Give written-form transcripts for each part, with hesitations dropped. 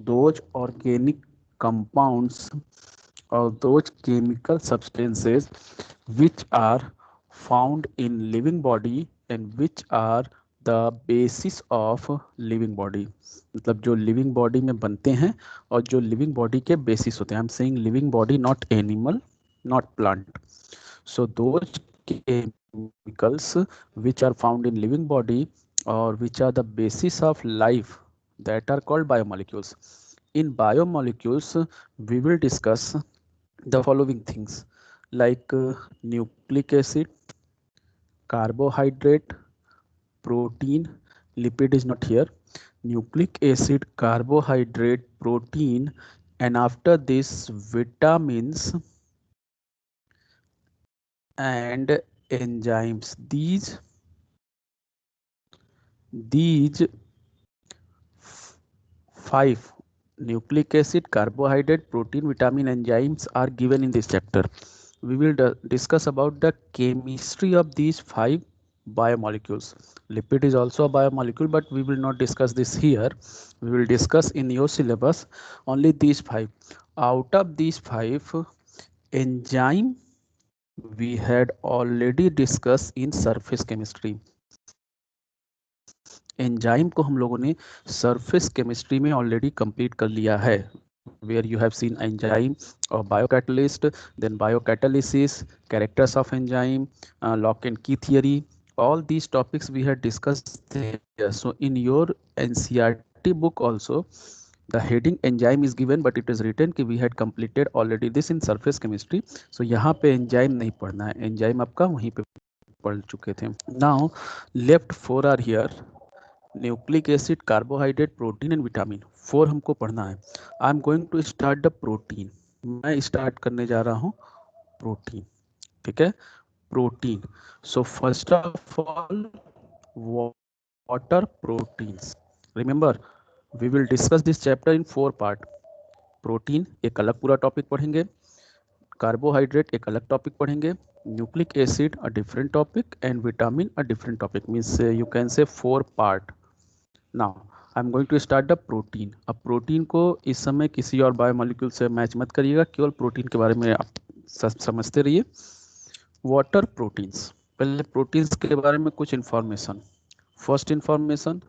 those organic compounds or those chemical substances which are found in living body and which are the basis of living body. मतलब जो living body में बनते हैं और जो living body के basis होते हैं. I am saying living body, not animal, not plant. So those chemicals which are found in living body or which are the basis of life, that are called biomolecules. In biomolecules, we will discuss the following things like nucleic acid, carbohydrate, protein, lipid is not here, nucleic acid, carbohydrate, protein, and after this vitamins and enzymes. These five, nucleic acid, carbohydrate, protein, vitamin, enzymes, are given in this chapter. We will discuss about the chemistry of these five biomolecules. Lipid is also a biomolecule, but we will not discuss this here. We will discuss in your syllabus only these five. Out of these five, enzyme we had already discussed in surface chemistry. Enzyme को हम लोगों ने surface chemistry में already complete कर लिया है, where you have seen enzyme or biocatalyst, then biocatalysis, characters of enzyme, lock and key theory. All these topics we had discussed there. So in your NCERT book also the heading enzyme is given, but it is written कि we had completed already this in surface chemistry. So यहाँ पे enzyme नहीं पढ़ना है, enzyme आपका वहीं पे पढ़ चुके थे. Now left four are here. Nucleic acid, carbohydrate, protein and vitamin, 4 हमको पढ़ना है. I am going to start the protein. मैं स्टार्ट करने जा रहा हूँ प्रोटीन. ठीक है, protein. So first of all what are proteins. Remember we will discuss this chapter in 4 part. Protein एक अलग पूरा टॉपिक पढ़ेंगे, कार्बोहाइड्रेट एक अलग टॉपिक पढ़ेंगे, nucleic acid a different topic and vitamin a different topic. Means you can say 4 part. Now I am going to start the protein. अब protein को इस समय किसी और बायोमोलिक्यूल से मैच मत करिएगा, केवल प्रोटीन के बारे में आप समझते रहिए. Water proteins. पहले प्रोटीन्स के बारे में कुछ information. First information,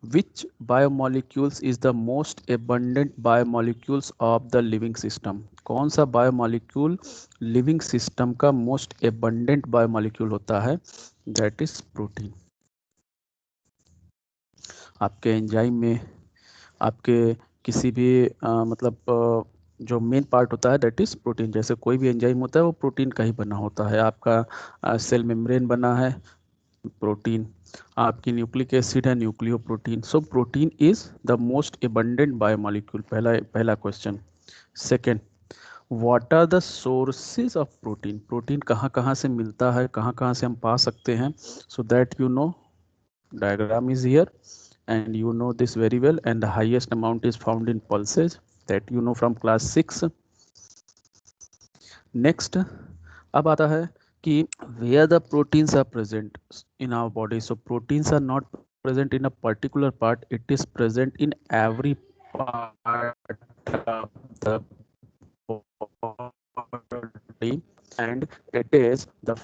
which biomolecules is the most abundant biomolecules of the living system. कौन सा बायोमोलिक्यूल लिविंग सिस्टम का मोस्ट एबंडेंट बायोमोलिक्यूल होता है? That is protein. आपके एंजाइम में, आपके किसी भी मतलब जो मेन पार्ट होता है दैट इज प्रोटीन. जैसे कोई भी एंजाइम होता है वो प्रोटीन का ही बना होता है. आपका सेल मेम्ब्रेन बना है, प्रोटीन. आपकी न्यूक्लिक एसिड है, nucleoprotein. So protein is the most abundant biomolecule. पहला question. Second, what are the sources of protein. Protein कहाँ कहाँ से मिलता है, कहाँ कहाँ से हम पा सकते हैं. So that you know, diagram is here and you know this very well, and the highest amount is found in pulses, that you know from class 6. Next, अब आता है कि where the proteins are present in our body. So proteins are not present in a particular part, it is present in every part of the body, and it is the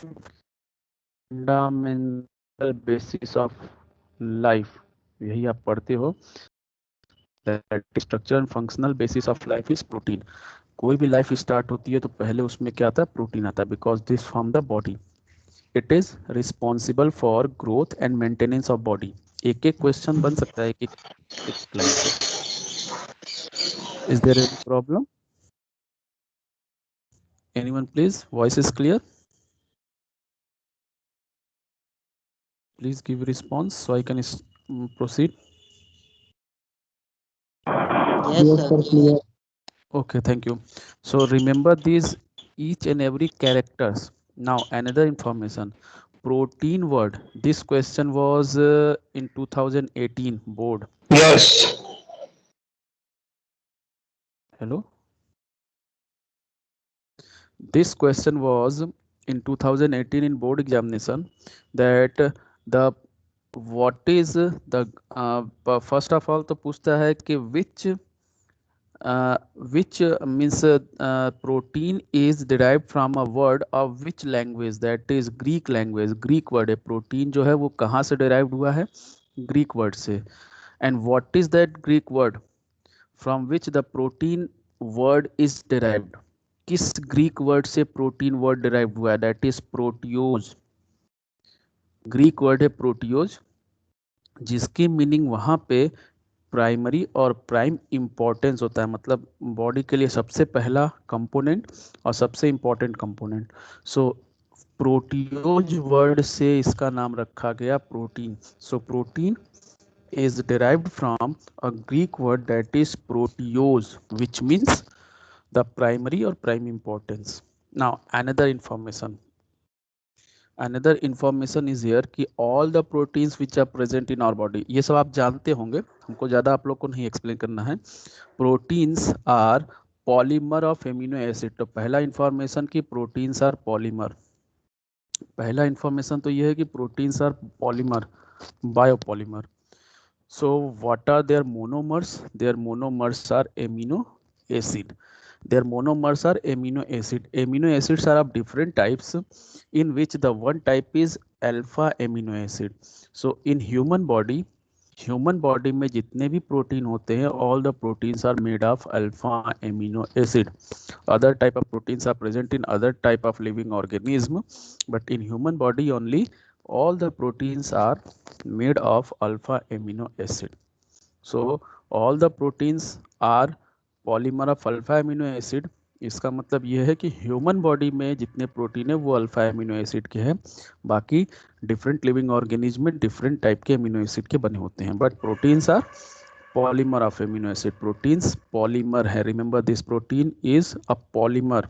fundamental basis of life. यही आप पढ़ते हो, structure and functional basis of life is protein. कोई भी life start होती है तो पहले उसमें क्या आता है? प्रोटीन आता है, because this form the body. It is responsible for growth and maintenance of body. एक एक क्वेश्चन बन सकता है एक लाइन से. Is there any problem? Anyone please? Voice is clear? Please give response so I can proceed. Yes, sir. Clear. Okay, thank you. So remember these each and every characters. Now another information, protein word. This question was in 2018 board. Yes. Hello. This question was in 2018 in board examination, that the what is the first of all तो पूछता है कि which which means protein is derived from a word of which language, that is Greek language. Greek word है protein जो है वो कहाँ से derived हुआ है, Greek word से. And what is that Greek word from which the protein word is derived? किस Greek word से protein word derived हुआ है, that is proteose. Greek word है proteose, जिसकी मीनिंग वहाँ पे प्राइमरी और प्राइम इम्पोर्टेंस होता है, मतलब बॉडी के लिए सबसे पहला कंपोनेंट और सबसे इम्पोर्टेंट कंपोनेंट. सो प्रोटियोज वर्ड से इसका नाम रखा गया protein. So protein is derived from a Greek word that is proteose, which means the primary or prime importance. Now another information is here कि all the proteins which are present in our body, ये सब आप जानते होंगे, हमको ज़्यादा आप लोग को नहीं एक्सप्लेन करना है. Proteins are polymer of amino acid. तो पहला इंफॉर्मेशन कि प्रोटीन्स आर पॉलीमर. पहला इंफॉर्मेशन तो ये है कि proteins are polymer, biopolymer. So what are their monomers? Their monomers are amino acid. Their monomers are amino acid. Amino acids are of different types, in which the one type is alpha amino acid. So in human body में जितने भी protein होते हैं, all the proteins are made of alpha amino acid. Other type of proteins are present in other type of living organism, but in human body only all the proteins are made of alpha amino acid. So all the proteins are polymer of alpha amino acid. इसका मतलब यह है कि human body में जितने protein है वो alpha amino acid के हैं, बाकी डिफरेंट लिविंग ऑर्गेनिज्म में डिफरेंट टाइप के एमिनो एसिड के बने होते हैं, but proteins are polymer of amino acid. Proteins polymer है, remember this, protein is a polymer.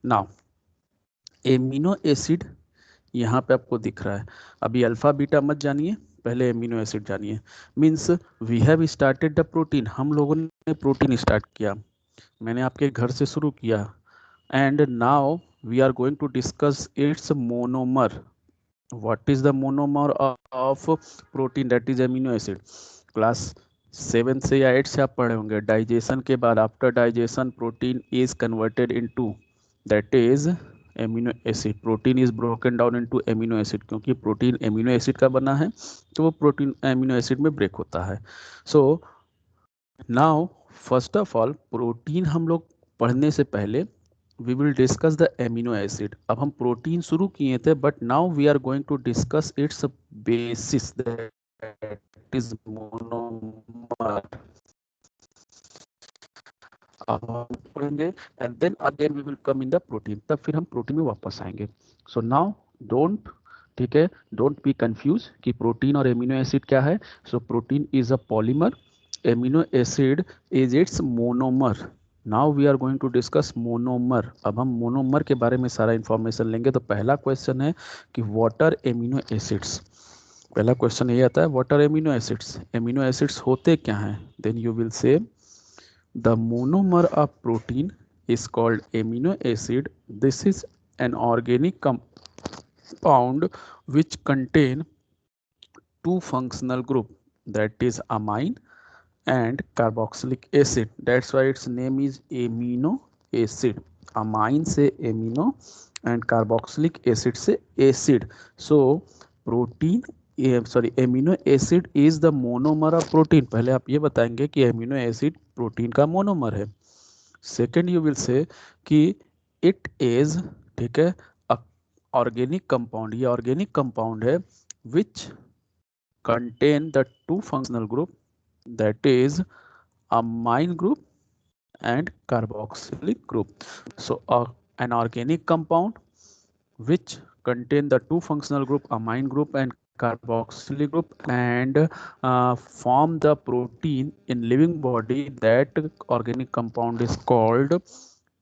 Now amino acid यहाँ पे आपको दिख रहा है. अभी अल्फा बीटा मत जानिए, पहले एमिनो एसिड जानिए. Means we have started the protein, हम लोगों ने प्रोटीन स्टार्ट किया, मैंने आपके घर से शुरू किया. And now we are going to discuss its monomer. What is the monomer of protein, that is amino acid. Class 7 से या 8 से आप पढ़े होंगे, डाइजेशन के बाद after digestion protein is converted into that is amino acid. Protein is broken down into amino acid, क्योंकि protein amino acid का बना है तो वो प्रोटीन एमिनो एसिड में ब्रेक होता है. So now first of all protein हम लोग पढ़ने से पहले we will discuss the amino acid. अब हम प्रोटीन शुरू किए थे, but now we are going to discuss its basis, that is monomer. अब हम पढ़ेंगे and then again we will come in the protein, तब फिर हम प्रोटीन में वापस आएंगे. सो नाउ डोंट, ठीक है, डोंट बी कंफ्यूज कि प्रोटीन और एमिनो एसिड क्या है. So protein is a polymer, amino acid is its monomer. Now we are going to discuss monomer. अब हम मोनोमर के बारे में सारा इंफॉर्मेशन लेंगे. तो पहला क्वेश्चन है कि व्हाट आर एमिनो एसिड्स. पहला क्वेश्चन ये आता है, what are amino acids. Amino acids होते क्या हैं. Then you will say the monomer of protein is called amino acid. This is an organic compound which contain two functional group, that is amine and carboxylic acid. That's why its name is amino acid. amine से amino and carboxylic acid से acid. So protein amino acid is the monomer of protein. पहले आप ये बताएंगे कि amino acid protein का monomer है. Second you will से कि इट इज, ठीक है, ऑर्गेनिक कंपाउंड. ये ऑर्गेनिक कंपाउंड है which contain the two functional group, that is amine group and carboxylic group. So an organic compound which contain the two functional group, amine group and carboxylic group, and form the protein in living body. That organic compound is called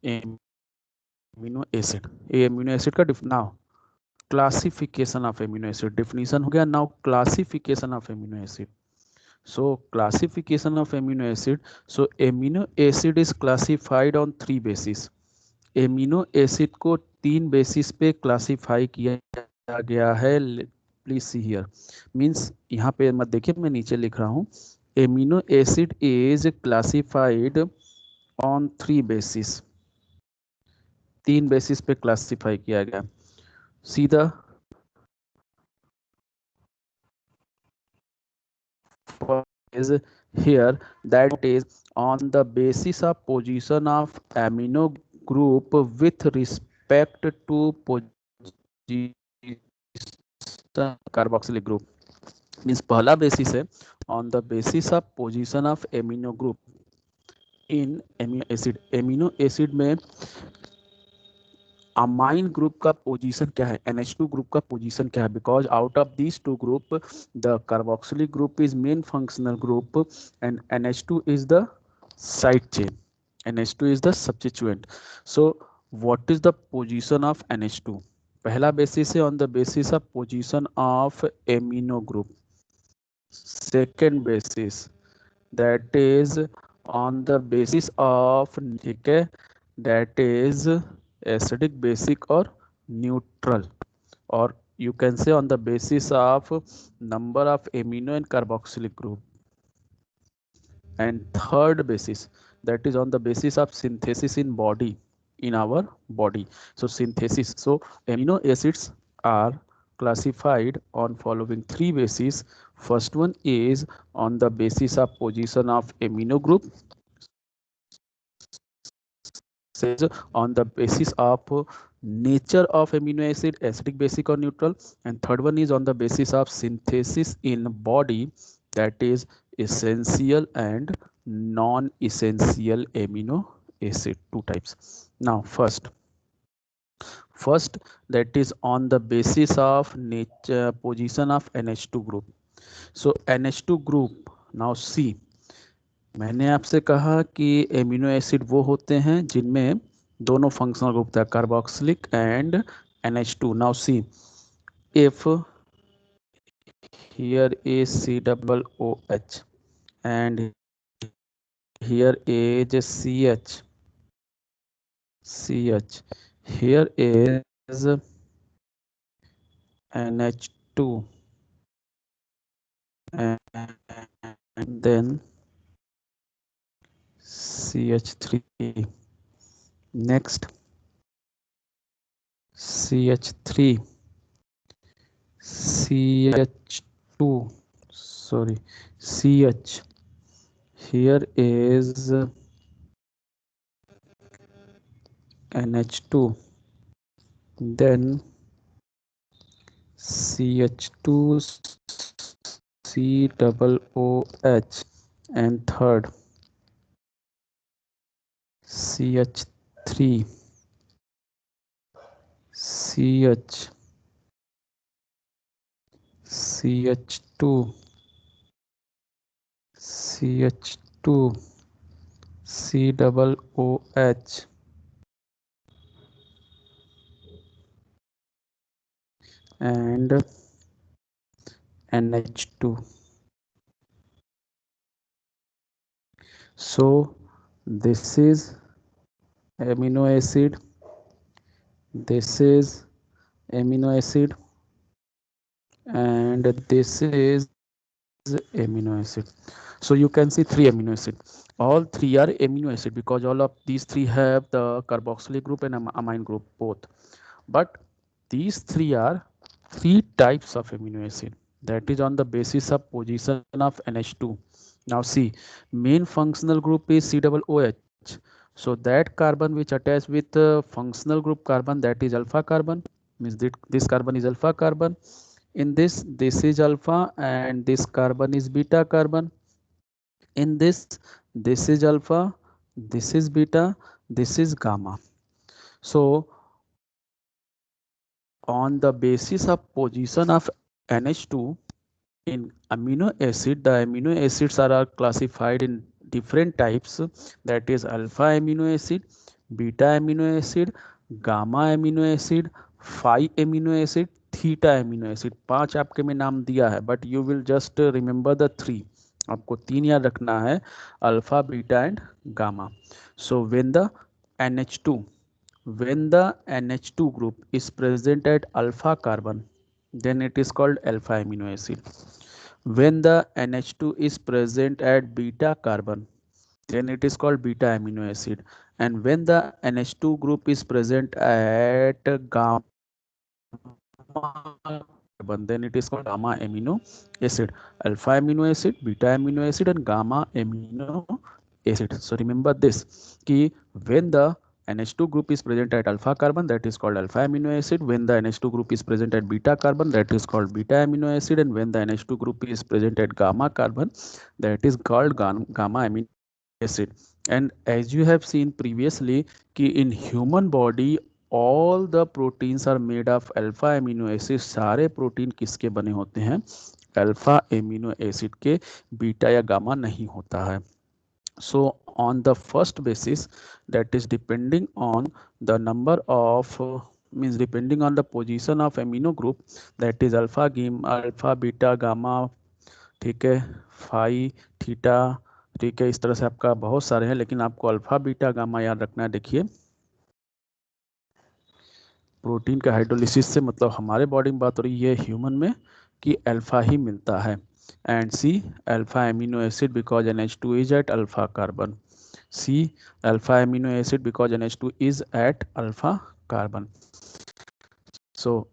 amino acid. amino acid का now classification of amino acid, definition हो गया. now classification of amino acid. So classification of amino acid. So amino acid is classified on 3 bases. Amino acid को 3 basis पे classify किया गया है. Please see here, means यहाँ पे मत देखिए, मैं नीचे लिख रहा हूँ. Amino acid is classified on three basis, तीन बेसिस पे क्लासिफाई किया गया. See the is here, that is on the basis of position of amino group with respect to position carboxylic group. Means पहला बेसिस है on the basis of position of amino group in amino acid. Amino acid में amine group का position क्या है, NH2 group का position क्या है, because out of these two group the carboxylic group is main functional group and NH2 is the side chain, NH2 is the substituent. So what is the position of NH2? पहला basis है on the basis of position of amino group. Second basis that is on the basis of, ठीक है, that is acidic basic और neutral, और you can say on the basis of number of amino and carboxylic group. And third basis, that is on the basis of synthesis in body, in our body. So synthesis, so amino acids are classified on following three bases. First one is on the basis of position of amino group, says on the basis of nature of amino acid, acidic, basic or neutral. And third one is on the basis of synthesis in body, that is essential and non-essential amino acid, two types. Now first that is on the basis of nature position of NH2 group. So NH2 group, now see, मैंने आपसे कहा कि amino acid वो होते हैं जिनमें दोनों functional group था, carboxylic and NH2. Now see, if here is COOH and here is CH, here is NH2 and then CH3, next CH3, CH2, sorry, CH, here is NH2, then CH2, COOH, and third CH3, CH, CH2, CH2, COOH, and NH2. So this is amino acid, this is amino acid, and this is amino acid. So you can see three amino acid. All three are amino acid because all of these three have the carboxylic group and amine group both. But these three are three types of amino acid, that is on the basis of position of NH2. Now see, main functional group is COOH. So that carbon which attach with functional group carbon, that is alpha carbon, means that this carbon is alpha carbon. In this is alpha and this carbon is beta carbon. In this is alpha, this is beta, this is gamma. So on the basis of position of NH2 in amino acid, the amino acids are classified in different types, that is alpha amino acid, beta amino acid, gamma amino acid, phi amino acid, theta amino acid. पांच आपके में नाम दिया है, but you will just remember the three. आपको तीन याद रखना है, alpha, beta and gamma. So when the NH2 group is present at alpha carbon, then it is called alpha amino acid. When the NH2 is present at beta carbon, then it is called beta amino acid. And when the NH2 group is present at gamma carbon, then it is called gamma amino acid. Alpha amino acid, beta amino acid, and gamma amino acid. So remember this, ki when the NH2 group is present at alpha carbon, that is called alpha amino acid. When the NH2 group is present at beta carbon, that is called beta amino acid. And when the NH2 group is present at gamma carbon, that is called gamma amino acid. And as you have seen previously, कि in human body all the proteins are made of alpha amino acid. सारे protein किसके बने होते हैं? Alpha amino acid के, beta या gamma नहीं होता है. So on the first basis, that is depending on the number of means depending on the position of amino group, that is alpha alpha beta gamma, ठीक है, phi theta, ठीक है, इस तरह से आपका बहुत सारे हैं, लेकिन आपको अल्फा बीटा गामा याद रखना है. देखिए प्रोटीन का हाइड्रोलिसिस से मतलब हमारे बॉडी में बात हो रही है ह्यूमन में कि अल्फा ही मिलता है. And C alpha amino acid because NH2 is at alpha carbon. C alpha amino acid because NH2 is at alpha carbon. So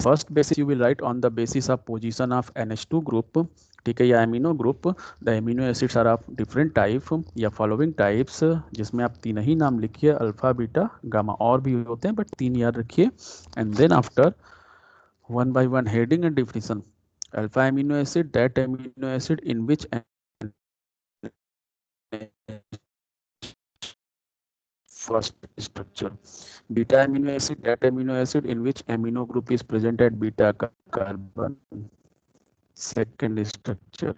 first basis you will write on the basis of position of NH2 group, ठीक है, या amino group. The amino acids are of different type या following types, जिसमें आप तीन ही नाम लिखिए, alpha beta gamma, और भी होते हैं बट तीन याद रखिए. And then after one by one heading and definition. Alpha amino acid, that amino acid in which first structure. Beta amino acid, that amino acid in which amino group is present at beta carbon, second structure.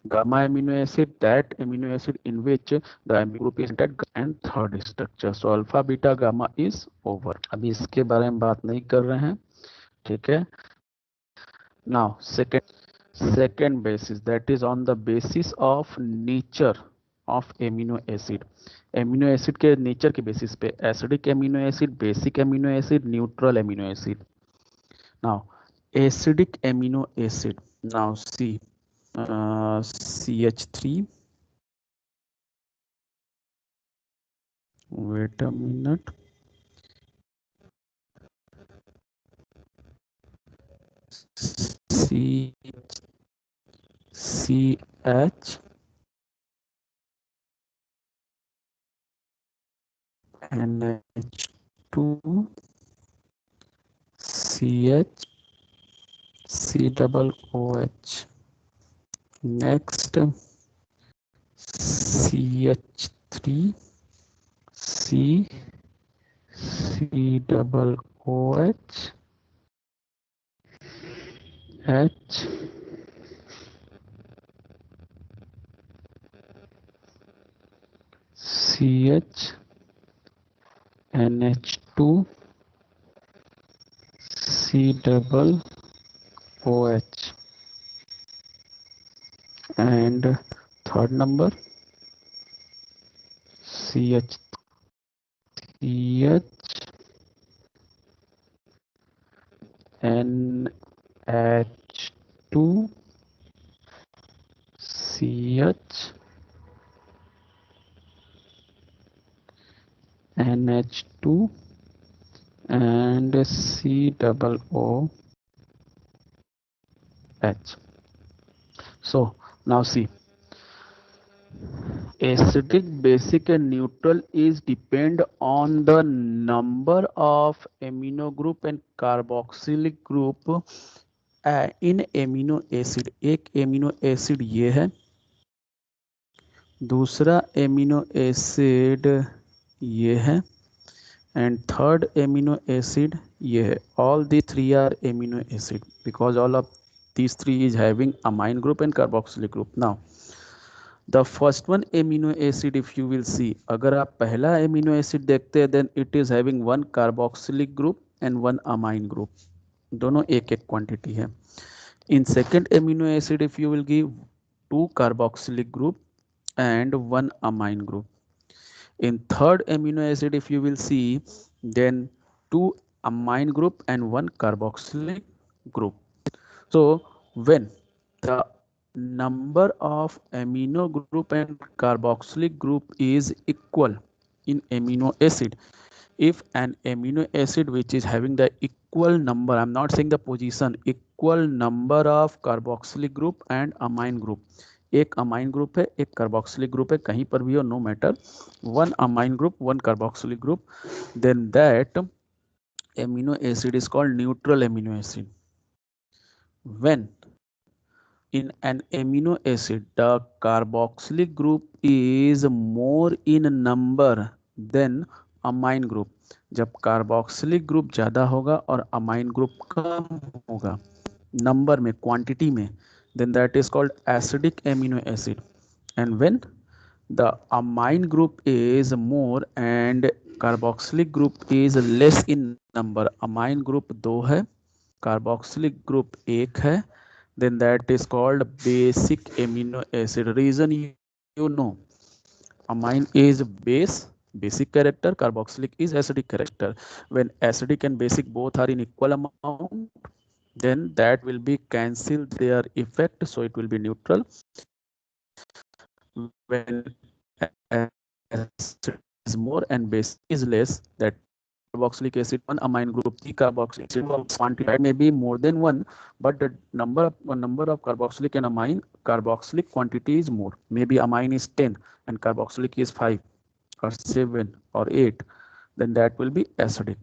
Gamma amino acid, that amino acid in which the amino group is present at, and third structure. So alpha beta gamma is over. अभी इसके बारे में बात नहीं कर रहे हैं, ठीक है. Now second basis, that is on the basis of nature of amino acid. Amino acid के नेचर के बेसिस पे acidic amino acid, basic amino acid, neutral amino acid. Now acidic amino acid, now see CH3, wait a minute, CH NH2 CH COOH. Next CH3 C COOH H CH NH2 COOH. And third number CH NH2 CH NH2 and COOH. So now see, acidic, basic and neutral is depend on the number of amino group and carboxylic group in amino acid. एक amino acid ये है, दूसरा amino acid ये है, and third amino acid ये है. All the three are amino acid because all of these three is having amine group and carboxylic group. Now the first one amino acid, if you will see, अगर आप पहला amino acid देखते हैं, then it is having one carboxylic group and one amine group, दोनों एक एक quantity है. In second amino acid, if you will give two carboxylic group and one amine group. In third amino acid, if you will see, then two amine group and one carboxylic group. So when the number of amino group and carboxylic group is equal in amino acid. If an amino acid which is having the equal number, I'm not saying the position, equal number of carboxylic group and amine group, एक amine group है एक carboxylic group है, कहीं पर भी हो, no matter, one amine group one carboxylic group, then that amino acid is called neutral amino acid. When in an amino acid the carboxylic group is more in number than amine group, जब carboxylic group ज़्यादा होगा और amine group कम होगा number में, quantity में, then that is called acidic amino acid. And when the amine group is more and carboxylic group is less in number, amine group 2 है, carboxylic group 1 है, then that is called basic amino acid. Reason you know, amine is base, basic character, carboxylic is acidic character. When acidic and basic both are in equal amount, then that will be cancel their effect, so it will be neutral. When acid is more and base is less, that carboxylic acid one amine group, the carboxylic acid quantity may be more than one, but the number of carboxylic and amine, carboxylic quantity is more, maybe amine is 10 and carboxylic is 5 or 7 or 8, then that will be acidic.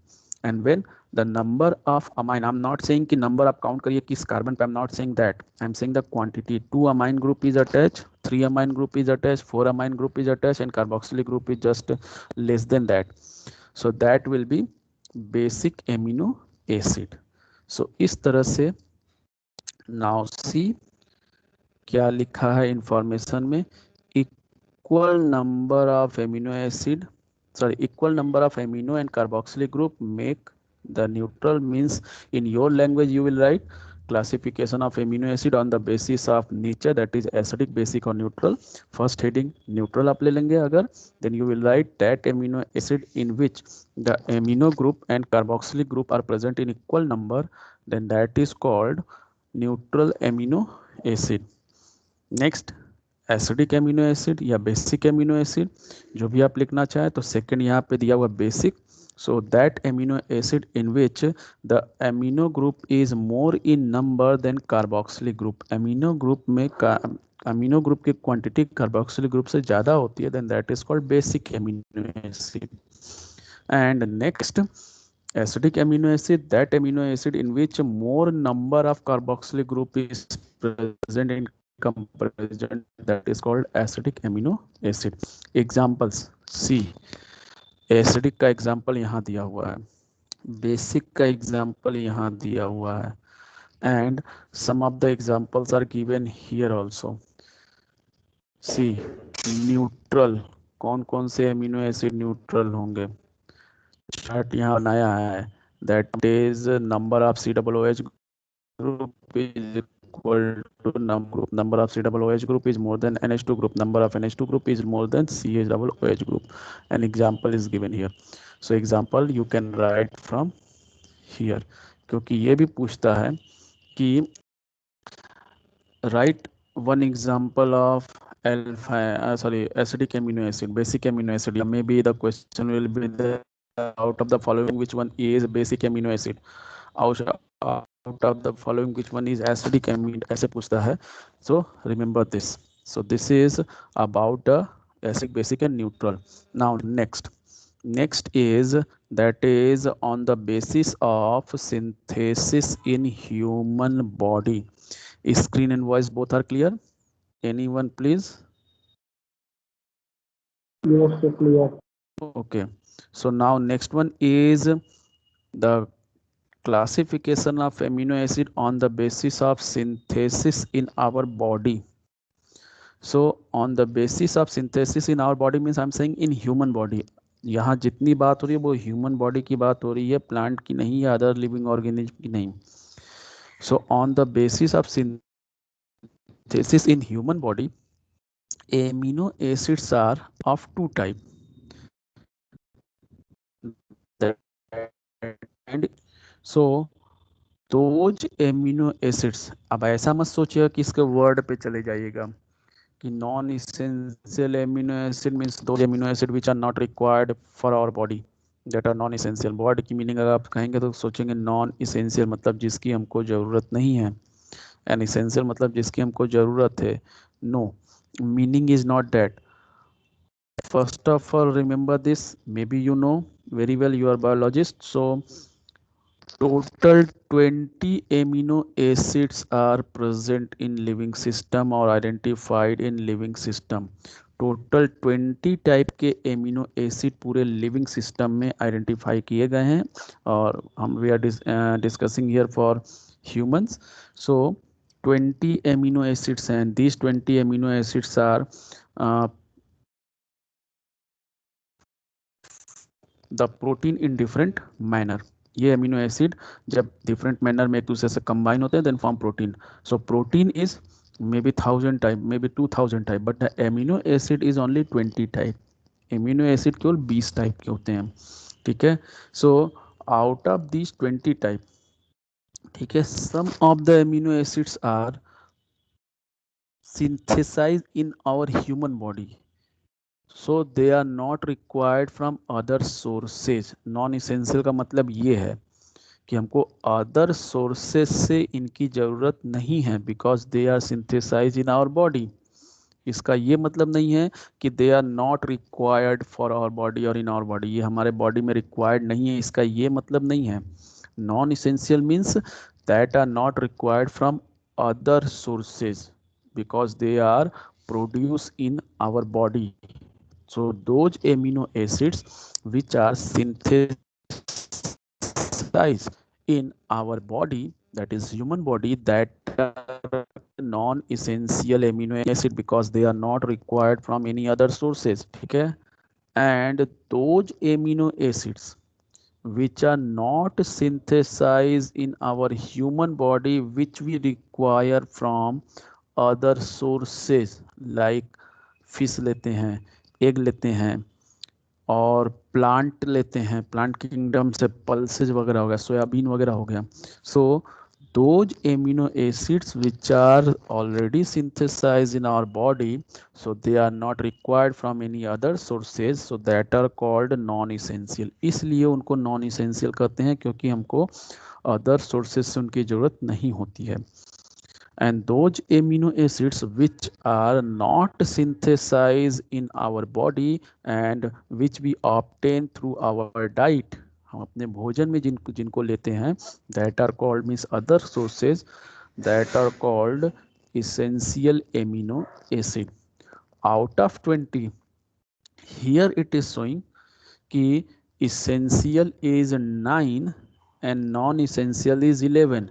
And when the number of amine, I'm not saying कि number आप count करिए किस carbon पे, I'm not saying that, I'm saying the quantity, 2 amine group is attached, 3 amine group is attached, 4 amine group is attached, and carboxylic group is just less than that, so that will be basic amino acid. So इस तरह से now see क्या लिखा है information में, equal number of amino acid, sorry, equal number of amino and carboxylic group make the neutral. Means in your language you will write classification of amino acid on the basis of nature, that is acidic, basic or neutral. First heading neutral आप ले लेंगे अगर, then you will write that amino acid in which the amino group and carboxylic group are present in equal number, then that is called neutral amino acid. Next acidic amino acid या basic amino acid, जो भी आप लिखना चाहें, तो second यहाँ पे दिया हुआ basic, so that amino acid in which the amino group is more in number than carboxylic group, amino group में अमीनो ग्रुप की क्वांटिटी कार्बोक्सिलिक ग्रुप से ज़्यादा होती है, then that is called basic amino acid. And next acidic amino acid, that amino acid in which more number of carboxylic group is present in comparison, that is called acidic amino acid. Examples see, acidic का example यहाँ दिया हुआ है, basic का example यहाँ दिया हुआ है, and some of the examples are given here also. see neutral, कौन कौन से amino acid neutral होंगे, चार्ट यहाँ बनाया है, that is number of COOH group is equal to number of COOH group is more than NH2 group, number of NH2 group is more than CH group. An example is given here, so example you can write from here, क्योंकि ये भी पूछता है कि write one example of acidic amino acid, basic amino acid, or maybe the question will be the out of the following which one is basic amino acid, out of the following which one is acidic amino, ऐसे पूछता है. So remember this. So this is about the acidic, basic and neutral. Now next is, that is on the basis of synthesis in human body. Screen and voice both are clear? Anyone please? Yes, sir, clear. Okay, so now next one is the classification of amino acid on the basis of synthesis in our body. So on the basis of synthesis in our body means I'm saying in human body. यहाँ जितनी बात हो रही है वो human body की बात हो रही है, प्लांट की नहीं या अदर लिविंग ऑर्गेनिज्म की नहीं. So on the basis of synthesis in human body, amino acids are of two types. And so those amino acids, अब ऐसा मत सोचिएगा कि इसके वर्ड पे चले जाइएगा कि non essential amino acid means those amino acid which are not required for our body that are non essential. Word की मीनिंग अगर आप कहेंगे तो सोचेंगे नॉन इसेंशियल मतलब जिसकी हमको ज़रूरत नहीं है, एंड इसेंशियल मतलब जिसकी हमको ज़रूरत है। No, meaning is not that. First of all, remember this. Maybe you know very well, you are biologist. So total 20 amino acids are present in living system or identified in living system. Total 20 type के amino acid पूरे living system में identify किए गए हैं, और हम we are discussing here for humans. So 20 amino acids हैं, these 20 amino acids are the protein in different manner. ये अमीनो एसिड जब डिफरेंट मैनर में एक दूसरे से कंबाइन होते हैं then form protein. So protein is may be 1000 type, may be 2000 type, but the amino acid is only 20 type. Amino acid केवल 20 type के होते हैं, ठीक है। So out of this 20 type, ठीक है, some of the amino acids are synthesized in our human body, so they are not required from other sources। Non essential का मतलब ये है कि हमको अदर सोर्सेस से इनकी ज़रूरत नहीं है, because they are synthesize in our body. इसका ये मतलब नहीं है कि they are not required for our body और इन आवर बॉडी, ये हमारे बॉडी में रिक्वायर्ड नहीं है, इसका ये मतलब नहीं है। Non essential means that are not required from other sources because they are produced in our body. So those amino acids which are synthesized in our body, that is human body, that are non-essential amino acid because they are not required from any other sources, ठीक है। And those amino acids which are not synthesized in our human body which we require from other sources like fish लेते हैं, egg लेते हैं, और plant लेते हैं, plant kingdom से पल्सेज वगैरह हो गया, सोयाबीन वगैरह हो गया। सो those amino acids which are already synthesized in our body, so they are not required from any other sources, so that are called non essential। इसलिए उनको non essential कहते हैं क्योंकि हमको अदर सोर्सेज से उनकी ज़रूरत नहीं होती है। and those amino acids which are not synthesized in our body and which we obtain through our diet, हम अपने भोजन में जिनको जिनको लेते हैं, that are called means other sources, that are called essential amino acid। out of 20, here it is showing कि essential is 9 and non essential is 11।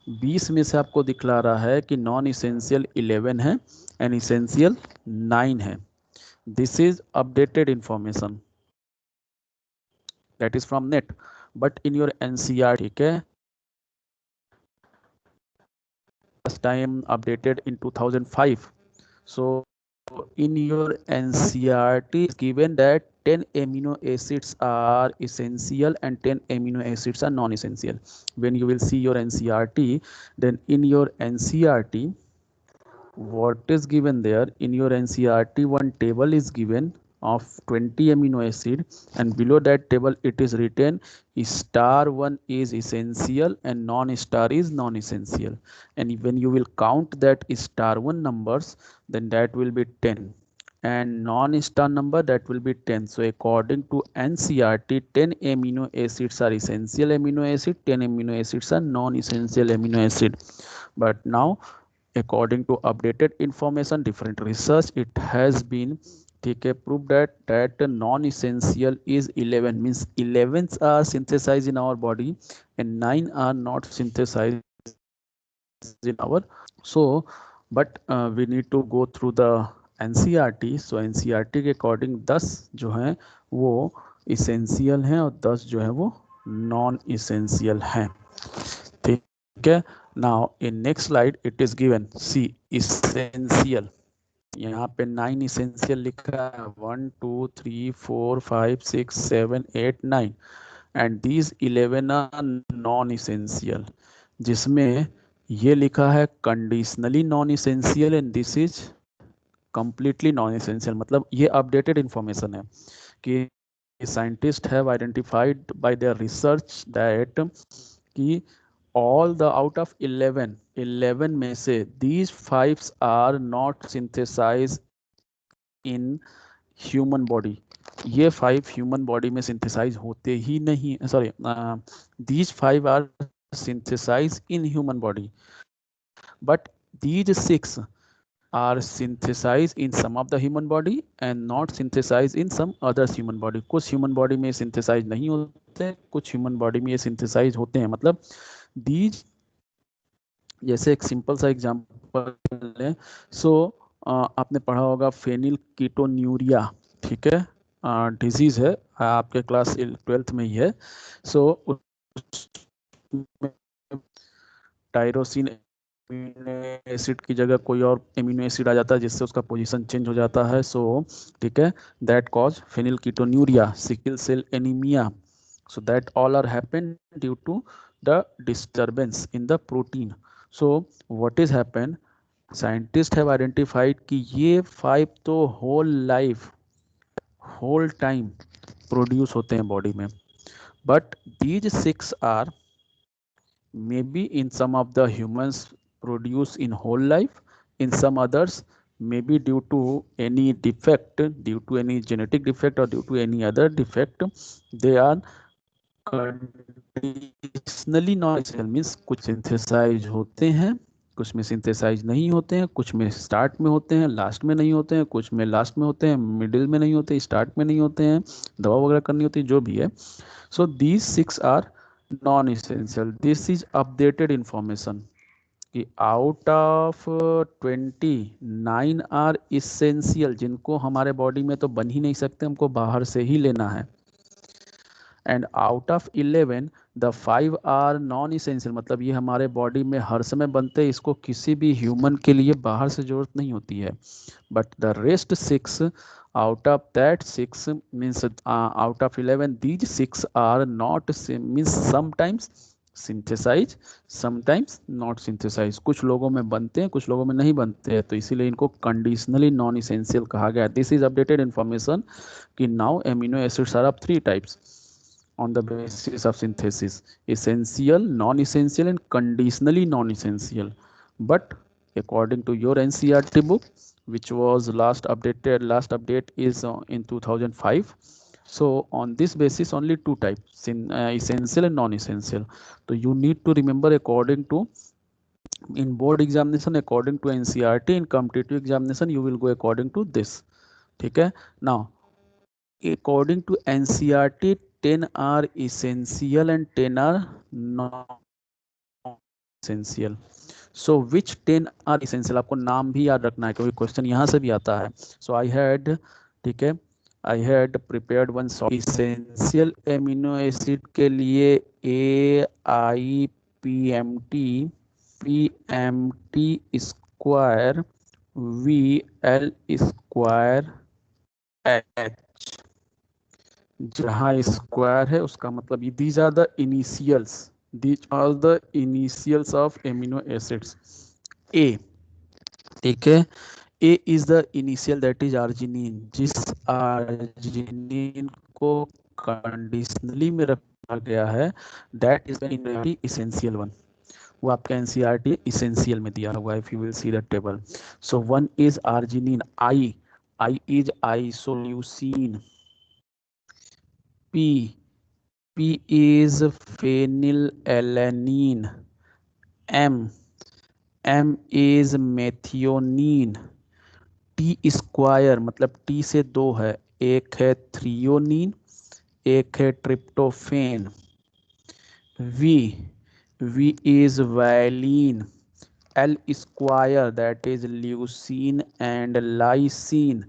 20 में से आपको दिखला रहा है कि नॉन इसेंशियल 11 है एंड इसेंशियल 9 है। This is updated information that is from net, but in your NCERT, ठीक है, last time updated in 2005। so in your NCERT is given that 10 amino acids are essential and 10 amino acids are non-essential। when you will see your NCERT, then in your NCERT what is given there, in your NCERT one table is given of 20 amino acid, and below that table it is written star 1 is essential and non star is non essential, and when you will count that star 1 numbers, then that will be 10 and non star number that will be 10। so according to NCERT 10 amino acids are essential amino acid, 10 amino acids are non essential amino acid। but now according to updated information, different research, it has been, ठीक है, proved that non essential is 11, means 11 are synthesized in our body and 9 are not synthesized in our। so but we need to go through the NCERT। so NCERT के according 10 जो हैं वो essential हैं और 10 जो है वो non essential हैं, ठीक है। now in next slide it is given, see essential, यहाँ पे 9 essential लिखा है, 1 2 3 4 5 6 7 8 9 and these 11 are non essential। जिसमें ये लिखा है conditionally non essential and this is completely non essential. मतलब ये अपडेटेड इंफॉर्मेशन है कि scientist have identified by their research that कि ऑल द आउट ऑफ 11 में से these fives are not synthesize in human body. ये 5 ह्यूमन बॉडी में synthesize होते ही नहीं, sorry, these 5 are synthesize in human body, but these 6 are synthesized in some of the human body and not synthesized in some others human body। कुछ human body में synthesise नहीं होते हैं, कुछ ह्यूमन बॉडी में ये सिंथेसाइज होते हैं। मतलब दीज, जैसे एक सिंपल सा एग्जांपल है, सो आपने पढ़ा होगा फेनिल कीटोन्यूरिया, ठीक है, डिजीज है, आपके क्लास 12th में ही है। सो टायरोसिन एमिनो एसिड की जगह कोई और एमिनो एसिड आ जाता है जिससे उसका पोजीशन चेंज हो जाता है। सो ठीक है, that cause phenylketonuria, sickle cell anemia. So that all are happen due to the disturbance in the protein. So what is happen, scientist have identified कि ये 5 तो होल टाइम प्रोड्यूस होते हैं बॉडी में, but these 6 are maybe in some of the humans produce in whole life, in some others maybe due to any defect, due to any genetic defect or due to any other defect, they are conditionally non essential। Means कुछ synthesise होते हैं, कुछ में synthesise नहीं होते हैं, कुछ में स्टार्ट में होते हैं लास्ट में नहीं होते हैं, कुछ में लास्ट में होते हैं मिडिल में नहीं होते, स्टार्ट में नहीं होते हैं, दवा वगैरह करनी होती है, जो भी है। So these 6 are non essential. This is updated information कि आउट ऑफ 29 आर इसेंशियल, जिनको हमारे बॉडी में तो बन ही नहीं सकते, हमको बाहर से ही लेना है। And out of 11 the 5 are non essential, मतलब ये हमारे बॉडी में हर समय बनते हैं, इसको किसी भी ह्यूमन के लिए बाहर से जरूरत नहीं होती है। But the rest 6, out of that 6 means out of 11 these 6 are not means sometimes synthesize, sometimes not synthesize। कुछ लोगों में बनते हैं, कुछ लोगों में नहीं बनते हैं, तो इसीलिए इनको कंडीशनली नॉन इसेंशियल कहा गया। दिस इज अपडेटेड इंफॉर्मेशन कि now amino acids are of 3 types on the basis of synthesis: essential, non-essential and conditionally non-essential। But according to your NCERT book, which was last update is in 2005, so on this basis only 2 types, essential and non-essential। So you need to remember according to, in board examination according to NCERT, in competitive examination you will go according to this, ठीक है। Now according to NCERT 10 are essential and 10 are non-essential। So which 10 are essential, आपको नाम भी याद रखना है क्योंकि question यहाँ से भी आता है। So I had, ठीक है, I had prepared one essential amino acid के लिए AIPMT PMT square VL square H, जहाँ स्क्वायर है उसका मतलब ये these are the initials of amino acids. A, ठीक है, A is the initial that is arginine. जिस आर्जिनिन को कंडीशनली में रखा गया है that is the essential one, वो आपका एनसीईआरटी इसेंशियल में दिया हुआ है, if you will see the table. So one is arginine, I is isoleucine, P is phenylalanine, M is methionine, T square मतलब T से 2 है, एक है थ्रियोनिन, एक है tryptophan. V is valine, L square that is leucine and lysine,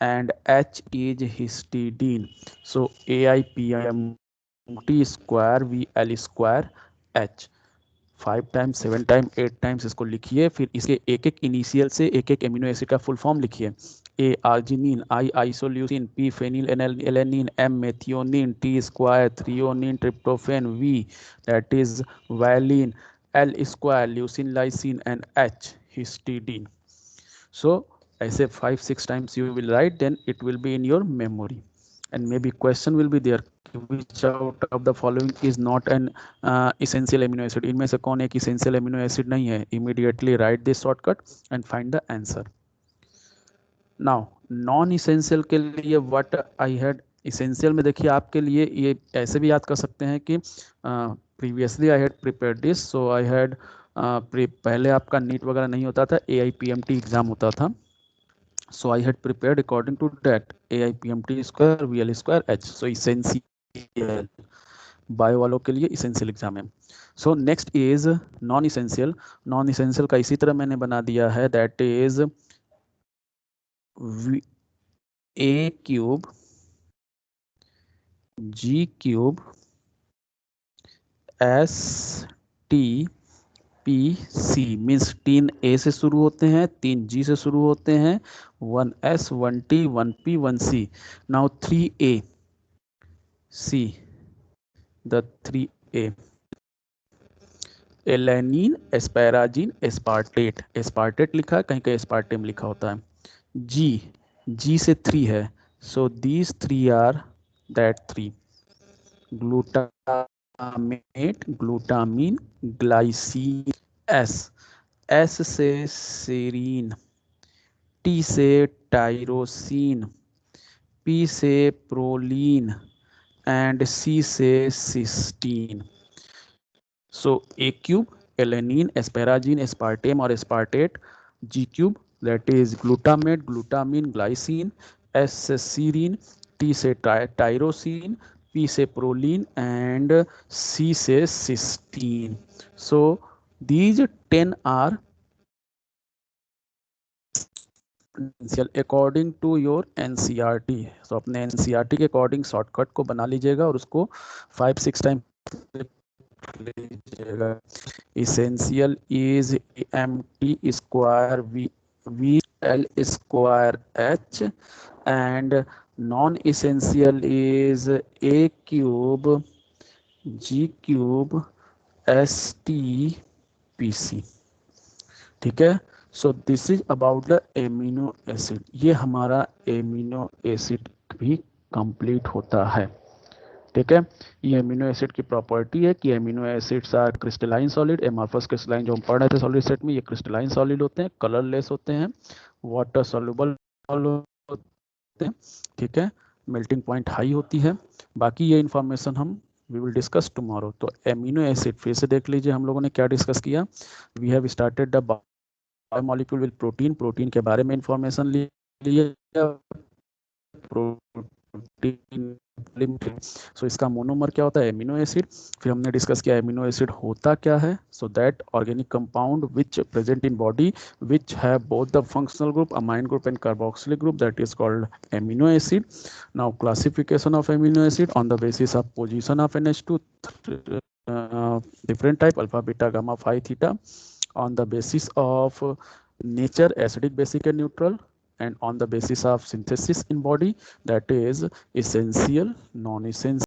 and H is histidine। So AIPMT square VL square H 5 times 7 time 8 times इसको लिखिए, फिर इसके एक एक इनिशियल से एक एक एमिनो एसिड का फुल फॉर्म लिखिए। A arginine, I isoleucine, P phenylalanine, M methionine, T square threonine tryptophan, V that is valine, L square leucine, lysine, and H histidine. So ऐसे 5-6 times you will write, then it will be in your memory. And maybe question will be there, which out of the following is not an essential amino acid. इनमें से कौन एक essential amino acid नहीं है? Immediately write this shortcut and find the answer. Now non essential के लिए what I had, essential में देखिए आपके लिए ये ऐसे भी याद कर सकते हैं कि previously I had prepare this, so I had पहले आपका नीट वगैरह नहीं होता था, AIPMT एग्जाम होता था, so I had prepared according to that AIPMT square VL square H. So essential bio वालों के लिए essential एग्जाम है. So next is non essential. Non essential का इसी तरह मैंने बना दिया है, that is A cube G cube STPC means 3 A से शुरू होते हैं, 3 G से शुरू होते हैं, 1S 1T 1P 1C. Now 3A C, the 3A alanine, asparagine, aspartate. Aspartate लिखा है, कहीं कहीं एस्पार्टेम लिखा होता है. जी से 3 है, so these 3 are that 3. Glutamate, glutamine, glycine. S से सेरीन, टी से टाइरोसिन, पी से प्रोलीन एंड सी से cysteine. So A cube, alanine, asparagine, aspartame or aspartate. G cube, that is glutamate, glutamine, glycine. S से serine, T से tyrosine, P से proline and C से cysteine. So these 10 are according to your NCERT. तो अपने NCERT के according shortcut को बना लीजिएगा और उसको 5-6 टाइम लीजिएगा. essential is MT square VL square H and non-essential is A cube G cube STPC. ठीक है. So this is about the amino acid. ये हमारा एमिनो एसिड भी कंप्लीट होता है. ठीक है. ये एमिनो एसिड की प्रॉपर्टी है कि amino acids are crystalline solid. Amorphous crystalline जो हम पढ़ रहे थे सॉलिड सेट में, ये क्रिस्टलाइन सॉलिड होते हैं, कलरलेस होते हैं, वाटर सॉल्युबल होते हैं. ठीक है. मेल्टिंग पॉइंट हाई होती है. बाकी ये इंफॉर्मेशन हम वी विल डिस्कस टुमारो. तो एमिनो एसिड फिर से देख लीजिए हम लोगों ने क्या डिस्कस किया. We have started the biomolecule with protein. Protein के बारे में इंफॉर्मेशन लिया. प्रोटीन सो इसका मोनोमर क्या होता है, एमिनो एसिड. फिर हमने डिस्कस किया एमिनो एसिड होता क्या है. So that organic compound which present in body which have both the functional group, amine group and carboxylic group, that is called amino acid. Now classification of amino acid on the basis of position of NH2, different type alpha, beta, gamma, phi, theta, on the basis of nature, acidic, basic and neutral, and on the basis of synthesis in body, that is essential, non-essential.